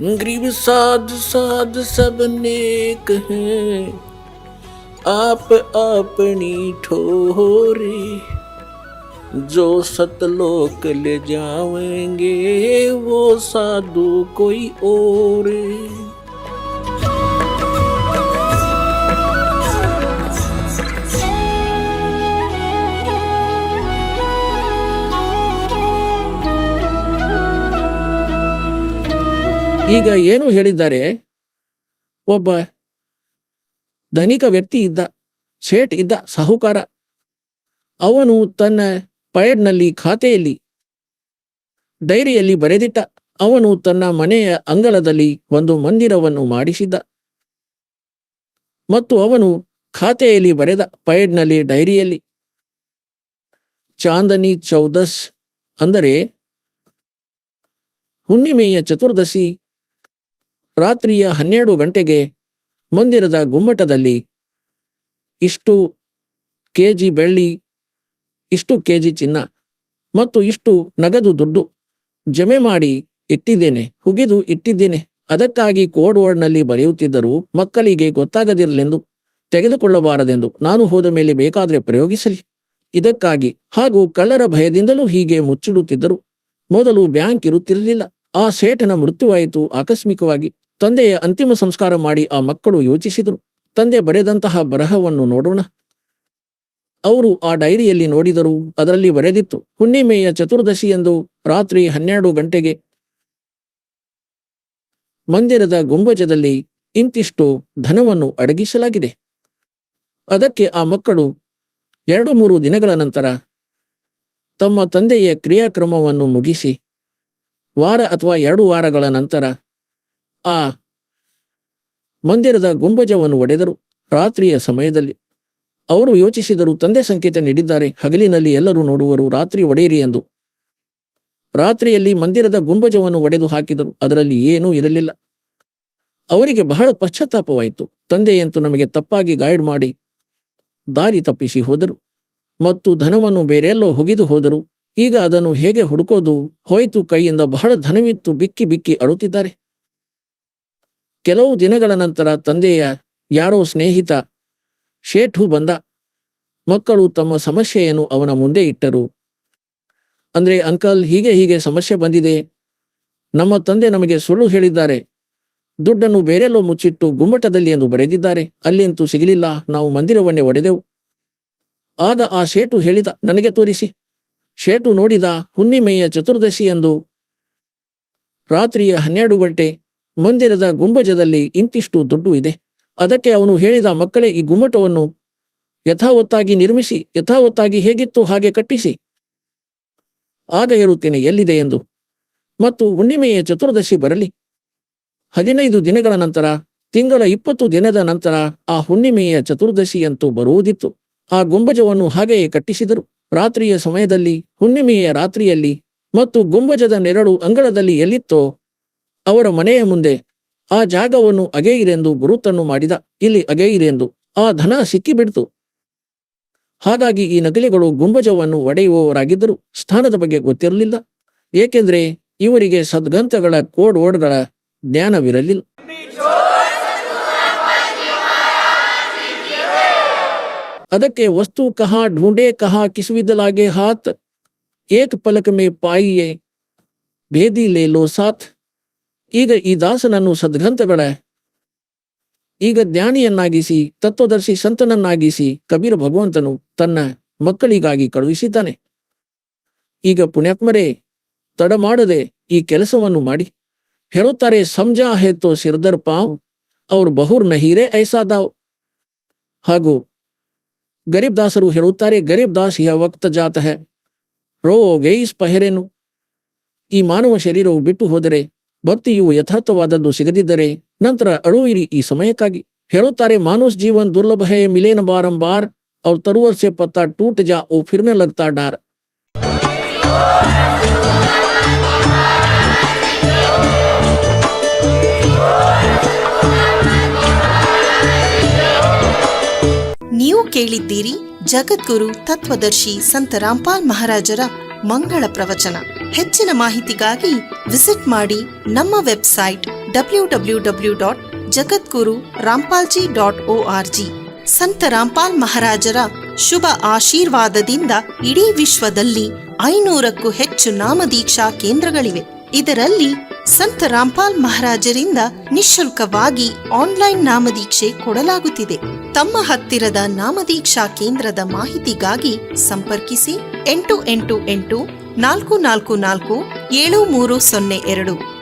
गरीब साध साध सब नेक हैं, आप अपनी ठोरी, जो सतलोक ले जावेंगे वो साधु कोई और। ಈಗ ಏನು ಹೇಳಿದ್ದಾರೆ, ಒಬ್ಬ ಧನಿಕ ವ್ಯಕ್ತಿ ಇದ್ದ, ಶೇಠ್ ಇದ್ದ, ಸಾಹುಕಾರ. ಅವನು ತನ್ನ ಪೈಡ್ನಲ್ಲಿ ಖಾತೆಯಲ್ಲಿ ಡೈರಿಯಲ್ಲಿ ಬರೆದಿಟ್ಟ. ಅವನು ತನ್ನ ಮನೆಯ ಅಂಗಳದಲ್ಲಿ ಒಂದು ಮಂದಿರವನ್ನು ಮಾಡಿಸಿದ್ದ ಮತ್ತು ಅವನು ಖಾತೆಯಲ್ಲಿ ಬರೆದ ಪೈಡ್ನಲ್ಲಿ ಡೈರಿಯಲ್ಲಿ ಚಾಂದನಿ ಚೌದಸ್ ಅಂದರೆ ಹುಣ್ಣಿಮೆಯ ಚತುರ್ದಶಿ ರಾತ್ರಿಯ 12 ಗಂಟೆಗೆ ಮಂದಿರದ ಗುಮ್ಮಟದಲ್ಲಿ ಇಷ್ಟು ಕೆಜಿ ಬೆಳ್ಳಿ, ಇಷ್ಟು ಕೆಜಿ ಚಿನ್ನ ಮತ್ತು ಇಷ್ಟು ನಗದು ದುಡ್ಡು ಜಮೆ ಮಾಡಿ ಇಟ್ಟಿದ್ದೇನೆ, ಹುಗಿದು ಇಟ್ಟಿದ್ದೇನೆ. ಅದಕ್ಕಾಗಿ ಕೋಡ್ ವರ್ಡ್ನಲ್ಲಿ ಬರೆಯುತ್ತಿದ್ದರೂ ಮಕ್ಕಳಿಗೆ ಗೊತ್ತಾಗದಿರಲೆಂದು, ತೆಗೆದುಕೊಳ್ಳಬಾರದೆಂದು. ನಾನು ಹೋದ ಮೇಲೆ ಬೇಕಾದರೆ ಪ್ರಯೋಗಿಸಲಿ, ಇದಕ್ಕಾಗಿ. ಹಾಗೂ ಕಳ್ಳರ ಭಯದಿಂದಲೂ ಹೀಗೆ ಮುಚ್ಚಿಡುತ್ತಿದ್ದರು. ಮೊದಲು ಬ್ಯಾಂಕ್ ಇರುತ್ತಿರಲಿಲ್ಲ. ಆ ಸೇಠನ ಮೃತ್ಯುವಾಯಿತು ಆಕಸ್ಮಿಕವಾಗಿ. ತಂದೆಯ ಅಂತಿಮ ಸಂಸ್ಕಾರ ಮಾಡಿ ಆ ಮಕ್ಕಳು ಯೋಚಿಸಿದರು, ತಂದೆ ಬರೆದಂತಹ ಬರಹವನ್ನು ನೋಡೋಣ. ಅವರು ಆ ಡೈರಿಯಲ್ಲಿ ನೋಡಿದರು. ಅದರಲ್ಲಿ ಬರೆದಿತ್ತು, ಹುಣ್ಣಿಮೆಯ ಚತುರ್ದಶಿಯಂದು ರಾತ್ರಿ 12 ಗಂಟೆಗೆ ಮಂದಿರದ ಗುಂಬಜದಲ್ಲಿ ಇಂತಿಷ್ಟು ಧನವನ್ನು ಅಡಗಿಸಲಾಗಿದೆ. ಅದಕ್ಕೆ ಆ ಮಕ್ಕಳು 2-3 ದಿನಗಳ ನಂತರ ತಮ್ಮ ತಂದೆಯ ಕ್ರಿಯಾಕ್ರಮವನ್ನು ಮುಗಿಸಿ, ವಾರ ಅಥವಾ 2 ವಾರಗಳ ನಂತರ ಆ ಮಂದಿರದ ಗುಂಬಜವನ್ನು ಒಡೆದರು. ರಾತ್ರಿಯ ಸಮಯದಲ್ಲಿ ಅವರು ಯೋಚಿಸಿದರು, ತಂದೆ ಸಂಕೇತ ನೀಡಿದ್ದಾರೆ, ಹಗಲಿನಲ್ಲಿ ಎಲ್ಲರೂ ನೋಡುವರು, ರಾತ್ರಿ ಒಡೆಯಿರಿ ಎಂದು. ರಾತ್ರಿಯಲ್ಲಿ ಮಂದಿರದ ಗುಂಬಜವನ್ನು ಒಡೆದು ಹಾಕಿದರು. ಅದರಲ್ಲಿ ಏನೂ ಇರಲಿಲ್ಲ. ಅವರಿಗೆ ಬಹಳ ಪಶ್ಚಾತ್ತಾಪವಾಯಿತು. ತಂದೆಯಂತೂ ನಮಗೆ ತಪ್ಪಾಗಿ ಗೈಡ್ ಮಾಡಿ ದಾರಿ ತಪ್ಪಿಸಿ ಹೋದರು ಮತ್ತು ಧನವನ್ನು ಬೇರೆಲ್ಲೋ ಹುಗಿದು ಹೋದರು. ಈಗ ಅದನ್ನು ಹೇಗೆ ಹುಡುಕೋದು? ಹೋಯಿತು ಕೈಯಿಂದ. ಬಹಳ ಧನವಿತ್ತು. ಬಿಕ್ಕಿ ಬಿಕ್ಕಿ ಅಳುತ್ತಿದ್ದಾರೆ. ಕೆಲವು ದಿನಗಳ ನಂತರ ತಂದೆಯ ಯಾರೋ ಸ್ನೇಹಿತ ಶೇಠು ಬಂದ. ಮಕ್ಕಳು ತಮ್ಮ ಸಮಸ್ಯೆಯನ್ನು ಅವನ ಮುಂದೆ ಇಟ್ಟರು. ಅಂದ್ರೆ, ಅಂಕಲ್, ಹೀಗೆ ಸಮಸ್ಯೆ ಬಂದಿದೆ. ನಮ್ಮ ತಂದೆ ನಮಗೆ ಸುಳ್ಳು ಹೇಳಿದ್ದಾರೆ. ದುಡ್ಡನ್ನು ಬೇರೆಲ್ಲೋ ಮುಚ್ಚಿಟ್ಟು ಗುಮ್ಮಟದಲ್ಲಿ ಎಂದು ಬರೆದಿದ್ದಾರೆ. ಅಲ್ಲಿಂತೂ ಸಿಗಲಿಲ್ಲ. ನಾವು ಮಂದಿರವನ್ನೇ ಒಡೆದೆವು. ಆಗ ಆ ಶೇಠು ಹೇಳಿದ, ನನಗೆ ತೋರಿಸಿ. ಶೇಠು ನೋಡಿದ. ಹುಣ್ಣಿಮೆಯ ಚತುರ್ದಶಿ ಎಂದು ರಾತ್ರಿಯ 12 ಗಂಟೆ ಮಂದಿರದ ಗುಂಬಜದಲ್ಲಿ ಇಂತಿಷ್ಟು ದುಡ್ಡು ಇದೆ. ಅದಕ್ಕೆ ಅವನು ಹೇಳಿದ, ಮಕ್ಕಳೇ, ಈ ಗುಮ್ಮಟವನ್ನು ಯಥಾವತ್ತಾಗಿ ನಿರ್ಮಿಸಿ, ಯಥಾವತ್ತಾಗಿ ಹೇಗಿತ್ತು ಹಾಗೆ ಕಟ್ಟಿಸಿ, ಆಗ ಹೇಳುತ್ತೇನೆ ಎಲ್ಲಿದೆ ಎಂದು. ಮತ್ತು ಹುಣ್ಣಿಮೆಯ ಚತುರ್ದಶಿ ಬರಲಿ. 15 ದಿನಗಳ ನಂತರ, ತಿಂಗಳ 20 ದಿನದ ನಂತರ ಆ ಹುಣ್ಣಿಮೆಯ ಚತುರ್ದಶಿಯಂತೂ ಬರುವುದಿತ್ತು. ಆ ಗುಂಬಜವನ್ನು ಹಾಗೆಯೇ ಕಟ್ಟಿಸಿದರು. ರಾತ್ರಿಯ ಸಮಯದಲ್ಲಿ, ಹುಣ್ಣಿಮೆಯ ರಾತ್ರಿಯಲ್ಲಿ, ಮತ್ತು ಗುಂಬಜದ ನೆರಳು ಅಂಗಳದಲ್ಲಿ ಎಲ್ಲಿತ್ತೋ ಅವರ ಮನೆಯ ಮುಂದೆ ಆ ಜಾಗವನ್ನು ಅಗೆಯಿರೆಂದು ಗುರುತನ್ನು ಮಾಡಿದ. ಇಲ್ಲಿ ಅಗೆಯಿರೆಂದು. ಆ ಧನ ಸಿಕ್ಕಿಬಿಡ್ತು. ಹಾಗಾಗಿ ಈ ನಕಲಿಗಳು ಗುಂಬಜವನ್ನು ಒಡೆಯುವವರಾಗಿದ್ದರು. ಸ್ಥಾನದ ಬಗ್ಗೆ ಗೊತ್ತಿರಲಿಲ್ಲ, ಏಕೆಂದರೆ ಇವರಿಗೆ ಸದ್ಗ್ರಂಥಗಳ ಕೋಡ್ ವರ್ಡ್ಗಳ ಜ್ಞಾನವಿರಲಿಲ್ಲ. ಅದಕ್ಕೆ ವಸ್ತು ಕಹಾ ಢೂಂಢೆ ಕಹಾ ಕಿಸ್ವಿದ ಲಾಗೆ ಹಾತ್, ಏಕ್ ಪಲಕ್ ಮೇ ಪಾಯಿಯೇ ಭೇದಿ ಲೇ ಲೋ ಸಾಥ್. ಈಗ ಈ ದಾಸನನ್ನು ಸದ್ಗ್ರಂಥಗಳ ಈಗ ಜ್ಞಾನಿಯನ್ನಾಗಿಸಿ, ತತ್ವದರ್ಶಿ ಸಂತನನ್ನಾಗಿಸಿ ಕಬೀರ ಭಗವಂತನು ತನ್ನ ಮಕ್ಕಳಿಗಾಗಿ ಕಳುಹಿಸಿದ್ದಾನೆ. ಈಗ ಪುಣ್ಯಾತ್ಮರೇ, ತಡ ಮಾಡದೆ ಈ ಕೆಲಸವನ್ನು ಮಾಡಿ. ಹೇಳುತ್ತಾರೆ, ಸಮಜಾ ಹೇ ತೋ ಸಿರ್ದರ್ ಪಾವ್ ಅವ್ರ ಬಹುರ್ ನಹೀರೆ ಐಸಾ ದಾವ್. ಹಾಗೂ ಗರೀಬ್ ದಾಸರು ಹೇಳುತ್ತಾರೆ, ಗರೀಬ್ ದಾಸ್ ಯ ವಕ್ತ ಜಾತ ಹೈ ರೋ ಗೈಸ್ ಪಹರೇನು. ಈ ಮಾನವ ಶರೀರವು ಬಿಟ್ಟು ಹೋದರೆ, ಭಕ್ತಿಯು ಯಥಾರ್ಥವಾದದ್ದು ಸಿಗದಿದ್ದರೆ ನಂತರ ಅಳುವಿರಿ ಈ ಸಮಯಕ್ಕಾಗಿ. ಹೇಳುತ್ತಾರೆ, ಮಾನುಷ್ ಜೀವನ್ ದುರ್ಲಭ ಹೈ ಮಿಲೇನ ಬಾರಂಬಾರ್ और तरुवर से पत्ता टूट जा ओ फिरने लगता डार. ನೀವು ಕೇಳಿದ್ದೀರಿ ಜಗದ್ಗುರು ತತ್ವದರ್ಶಿ ಸಂತ ರಾಮ್ಪಾಲ್ ಮಹಾರಾಜರ ಮಂಗಳ ಪ್ರವಚನ. ಹೆಚ್ಚಿನ ಮಾಹಿತಿಗಾಗಿ ವಿಸಿಟ್ ಮಾಡಿ ನಮ್ಮ ವೆಬ್ಸೈಟ್ www.jagadguru.rampalji.org. ಸಂತ ರಾಮ್ಪಾಲ್ ಮಹಾರಾಜರ ಶುಭ ಆಶೀರ್ವಾದದಿಂದ ಇಡೀ ವಿಶ್ವದಲ್ಲಿ 500ಕ್ಕೂ ಹೆಚ್ಚು ನಾಮದೀಕ್ಷಾ ಕೇಂದ್ರಗಳಿವೆ. ಇದರಲ್ಲಿ ಸಂತ ರಾಮ್ಪಾಲ್ ಮಹಾರಾಜರಿಂದ ನಿಶುಲ್ಕವಾಗಿ ಆನ್ಲೈನ್ ನಾಮದೀಕ್ಷೆ ಕೊಡಲಾಗುತ್ತಿದೆ. ತಮ್ಮ ಹತ್ತಿರದ ನಾಮದೀಕ್ಷಾ ಕೇಂದ್ರದ ಮಾಹಿತಿಗಾಗಿ ಸಂಪರ್ಕಿಸಿ 888 444 7302